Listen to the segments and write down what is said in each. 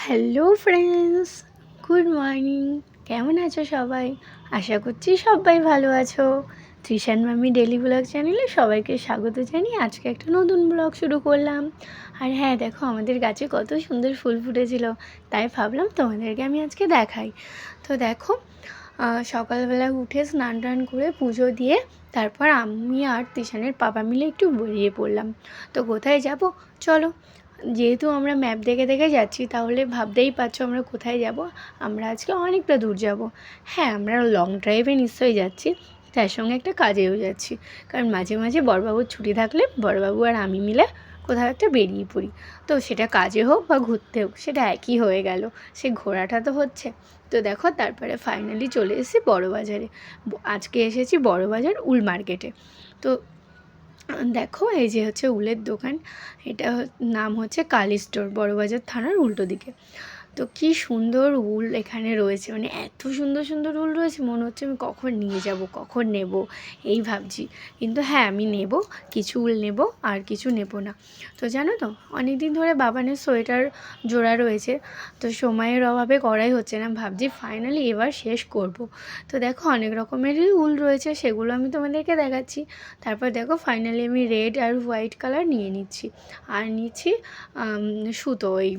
Hello friends, good morning. কেমন আছো সবাই? আশা করছি সবাই ভালো আছো। তৃষান মামি ডেলি ব্লগ চ্যানেলে সবাইকে স্বাগত জানিয়ে আজকে একটা নতুন ব্লগ শুরু করলাম। আর হ্যাঁ, দেখো আমাদের গাছে কত সুন্দর ফুল ফুটেছিল, তাই ভাবলাম তোমাদেরকে আমি আজকে দেখাই। তো দেখো, সকালবেলা উঠে স্নান টান করে পুজো দিয়ে তারপর আমি আর তৃষানের পাপা মিলে একটু বেরিয়ে পড়লাম। তো কোথায় যাব চলো। যেহেতু আমরা ম্যাপ দেখে দেখে যাচ্ছি, তাহলে ভাবতেই পারছো আমরা কোথায় যাব। আমরা আজকে অনেকটা দূর যাব। হ্যাঁ, আমরা লং ড্রাইভে নিশ্চয়ই যাচ্ছি, তার সঙ্গে একটা কাজেও যাচ্ছি। কারণ মাঝে মাঝে বড়বাবুর ছুটি থাকলে বড়বাবু আর আমি মিলে কোথাও একটা বেরিয়ে পড়ি। তো সেটা কাজে হোক বা ঘুরতে হোক, সেটা একই হয়ে গেল, সে ঘোরাটা তো হচ্ছে। তো দেখো, তারপরে ফাইনালি চলে এসেছি বড়বাজারে। আজকে এসেছি বড়বাজার উল মার্কেটে। তো দেখো, এই যে হচ্ছে উলের দোকান। এটা নাম হচ্ছে কালী স্টোর, বড়বাজার থানার উল্টো দিকে। তো কী সুন্দর উল এখানে রয়েছে, মানে এত সুন্দর সুন্দর উল রয়েছে, মনে হচ্ছে আমি কখন নিয়ে যাব, কখন নেব এই ভাবছি। কিন্তু হ্যাঁ, আমি নেব, কিছু উল নেব আর কিছু নেব না। তো জানো তো, অনেক দিন ধরে বাবানের সোয়েটার জোড়া রয়েছে, তো সময়ের অভাবে করাই হচ্ছে না। ভাবছি ফাইনালি এবার শেষ করব। তো দেখো, অনেক রকমেরই উল রয়েছে, সেগুলো আমি তোমাদেরকে দেখাচ্ছি। তারপর দেখো, ফাইনালি আমি রেড আর হোয়াইট কালার নিয়ে নিচ্ছি। আর নিচ্ছি সুতো, ওই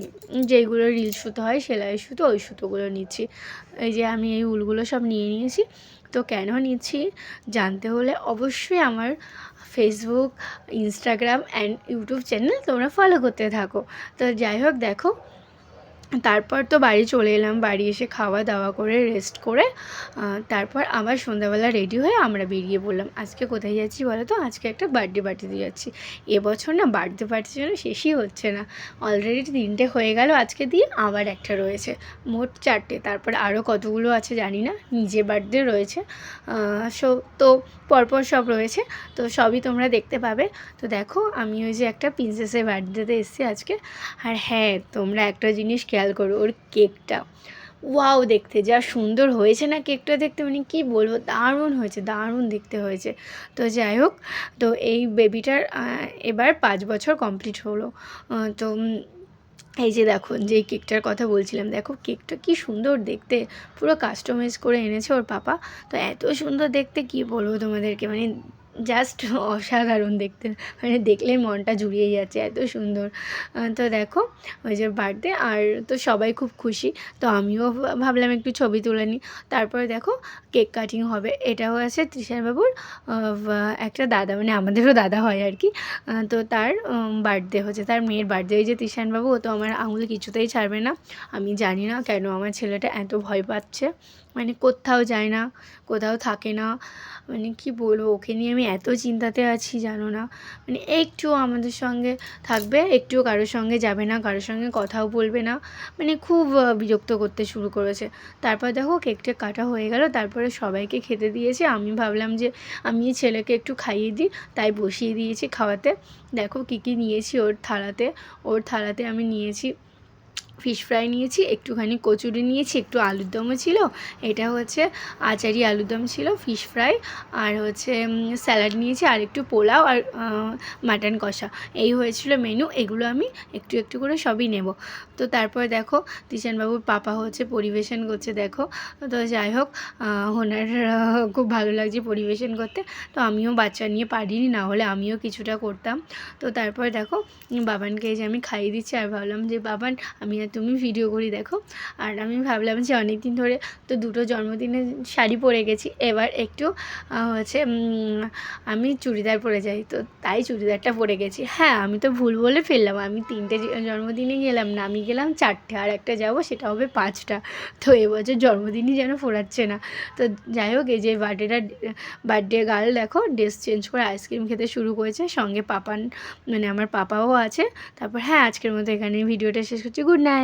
যেইগুলো রিল সুতো হয়, সেলাই সুতো, ওই সুতোগুলো নিচ্ছি। এই যে আমি এই উলগুলো সব নিয়ে নিয়েছি। তো কেন নিচ্ছি জানতে হলে অবশ্যই আমার Facebook, Instagram and YouTube channel তোমরা ফলো করতে থাকো। তো যাই হোক, দেখো, তারপর তো বাড়ি চলে এলাম। বাড়ি এসে খাওয়া দাওয়া করে রেস্ট করে তারপর আবার সন্ধ্যাবেলা রেডি হয়ে আমরা বেরিয়ে পড়লাম। আজকে কোথায় যাচ্ছি বলো তো? আজকে একটা বার্থডে পার্টিতে যাচ্ছি। এবছর না বার্থডে পার্টির জন্য শেষই হচ্ছে না। অলরেডি 3টে হয়ে গেল আজকে দিয়ে, আবার একটা রয়েছে, মোট 4টে। তারপর আরও কতগুলো আছে জানি না, নিজের বার্থডে রয়েছে। তো পরপর সব রয়েছে, তো সবই তোমরা দেখতে পাবে। তো দেখো, আমি ওই যে একটা প্রিন্সেসের বার্থডেতে এসেছি আজকে। আর হ্যাঁ, তোমরা একটা জিনিস খেয়াল করো, ওর কেকটা ওয়াও, দেখতে যা সুন্দর হয়েছে না কেকটা, দেখতে মানে কী বলবো, দারুণ হয়েছে, দারুণ দেখতে হয়েছে। তো যাই হোক, তো এই বেবিটার এবার 5 বছর কমপ্লিট হলো। তো এই যে দেখো, যেই কেকটার কথা বলছিলাম, দেখো কেকটা কি সুন্দর দেখতে, পুরো কাস্টমাইজ করে এনেছে ওর পাপা। তো এত সুন্দর দেখতে, কি বলবো তোমাদেরকে, মানে জাস্ট অসাধারণ দেখতে, মানে দেখলেই মনটা জুড়িয়ে যাচ্ছে, এত সুন্দর। তো দেখো, ওই যে বার্থডে, আর তো সবাই খুব খুশি। তো আমিও ভাবলাম একটু ছবি তুলে নিই। তারপরে দেখো, কেক কাটিং হবে। এটাও আছে তৃষারবাবুর একটা দাদা, মানে আমাদেরও দাদা হয় আর কি। তো তার বার্থডে হচ্ছে, তার মেয়ের বার্থডে। এই যে তৃষানবাবু, ও তো আমার আঙুল কিছুতেই ছাড়বে না। আমি জানি না কেন আমার ছেলেটা এত ভয় পাচ্ছে, মানে কোথাও যায় না, কোথাও থাকে না, মানে কি বলবো, ওকে নিয়ে আমি এত চিন্তাতে আছি জানো না। মানে একটুও আমাদের সঙ্গে থাকবে, একটুও কারোর সঙ্গে যাবে না, কারোর সঙ্গে কথাও বলবে না, মানে খুব বিরক্ত করতে শুরু করেছে। তারপর দেখো, কেকটা কাটা হয়ে গেল, তারপরে সবাইকে খেতে দিয়েছে। আমি ভাবলাম যে আমি ছেলেকে একটু খাইয়ে দিই, তাই বসিয়ে দিয়েছি খাওয়াতে। দেখো কী কী নিয়েছি ওর থালাতে আমি নিয়েছি ফিশ ফ্রাই নিয়েছি, একটুখানি কচুরি নিয়েছি, একটু আলুর দমও ছিল, এটা হচ্ছে আচারি আলুর দম ছিল, ফিশ ফ্রাই, আর হচ্ছে স্যালাড নিয়েছি, আর একটু পোলাও, আর মাটন কষা। এই হয়েছিল মেনু। এগুলো আমি একটু একটু করে সবই নেব। তো তারপর দেখো, তৃষানবাবুর পাপা হচ্ছে পরিবেশন করছে, দেখো। তো যাই হোক, ওনার খুব ভালো লাগছে পরিবেশন করতে। তো আমিও বাচ্চা নিয়ে পারিনি, না হলে আমিও কিছুটা করতাম। তো তারপর দেখো, বাবানকে এই যে আমি খাইয়ে দিচ্ছি, আর ভাবলাম যে বাবান, আমি আর তুমি ভিডিও করি দেখো। আর আমি ভাবলাম যে অনেক দিন ধরে তো দুটো জন্মদিনে শাড়ি পরে গেছি, এবার একটু হচ্ছে আমি চুড়িদার পরে যাই, তো তাই চুড়িদারটা পরে গেছি। হ্যাঁ, আমি তো ভুল বলে ফেললাম, আমি 3টে জন্মদিনে গেলাম না, আমি গেলাম 4টে, আর একটা যাবো, সেটা হবে 5টা। তো এবছর জন্মদিনই যেন ফোরাচ্ছে না। তো যাই হোক, এই যে বার্থডে গার্ল দেখো ড্রেস চেঞ্জ করে আইসক্রিম খেতে শুরু করেছে, সঙ্গে পাপান, মানে আমার পাপাও আছে। তারপর হ্যাঁ, আজকের মতো এখানে ভিডিওটা শেষ করছি। Good night.